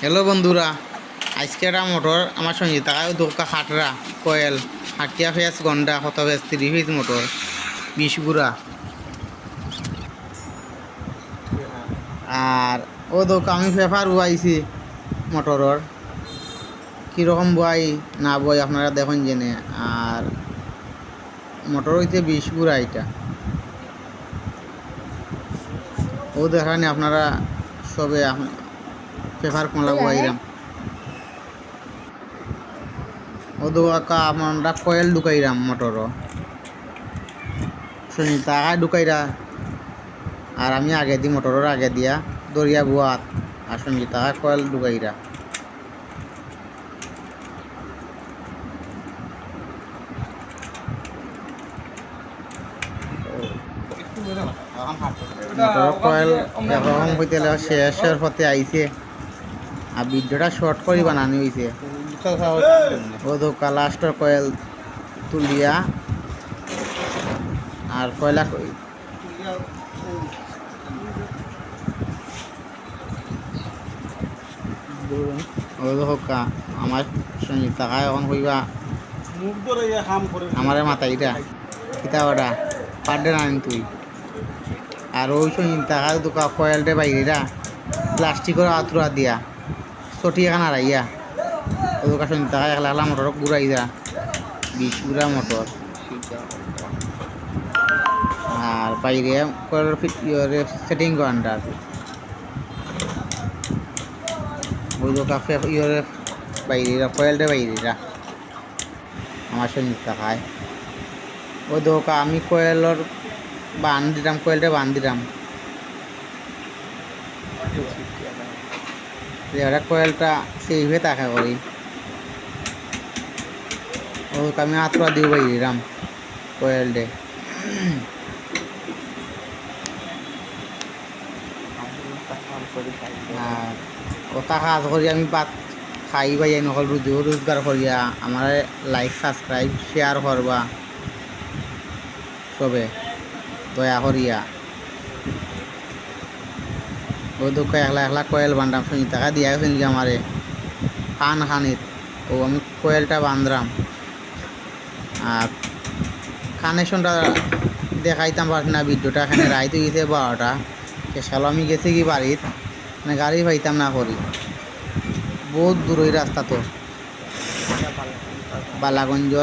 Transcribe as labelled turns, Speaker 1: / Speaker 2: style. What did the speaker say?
Speaker 1: Hello বন্ধুরা, আজকে একটা মোটর আমার সঙ্গে তাকায় দোকা হাটরা কয়েল হাটিয়া ফেস গন্ডা কত ফেস 3 ফিস মোটর 20 গুড়া। আর ও দোকা আমি পেপার উয়াইছি মোটরর কীরকম বয় না বয় আপনারা দেখুন জেনে। আর মোটর হইতে 20 গুড়া এটা ও দেখানি আপনারা সবে পেপার কোনলা বয়াইরাম ও দোকা আমরা কয়েল ঢুকাইরাম মোটর শুনি টাকা ঢুকাইরা। আর আমি আগে দিই মোটরের আগে দিয়া দরিয়া বুয়াত আর শুনি টাকা কয়েল ঢুকাইরা। মোটরের কয়েল এরকম হইতে শেষের পথে আইছে আর ভিডিওটা শর্ট করে বানানি হয়েছে। ও দোকা লাস্টের কয়েল তুলিয়া আর কয়লা ও হোকা আমার সঙ্গে টাকা এখন হইবা আমার মাথাইটা কিতাবটা পাড্ডে আনি তুই। আর ওই সঙ্গে টাকা দোকা কয়েলটে বাইরেরা প্লাস্টিকের আতুরা দিয়া চটি এখান হারাইয়া ও দোকার সঙ্গে টাকা একলা একলা মোটর ঘুরাই যা 20 গুড়া মোটর। আর বাইরে কয়েলের সেটিং করানটা ওই দোকা বাইরেরা কয়েলটে বাইরেরা আমার সঙ্গে টাকায় ওই দোকা আমি কয়েলর বান দিলাম কয়েলটা বান দিলাম এরা কয়েলটা সেইভাবে তাকা করি ও আমি আতরা দিব বাইরাম কয়েলটে। আর কথা কাজ করি আমি বাদ খাই পাই নকল রোজগার করিয়া আমার লাইক সাবস্ক্রাইব শেয়ার করবা সবে দয়া করিয়া। ও দুঃখ একলা একলা কয়েল বান্ধাম শুনি টাকা দিয়া গেছেন কি আমারে খানিত ও আমি কয়েলটা বান্ধরাম আর কানেকশনটা দেখাইতাম পারছি না। ভিডিওটা এখানে রাইতে গেছে 12টা সালো আমি গেছি কি বাড়িত মানে গাড়ি পাইতাম না করি বহুত দূর ওই রাস্তা তো বালাগঞ্জর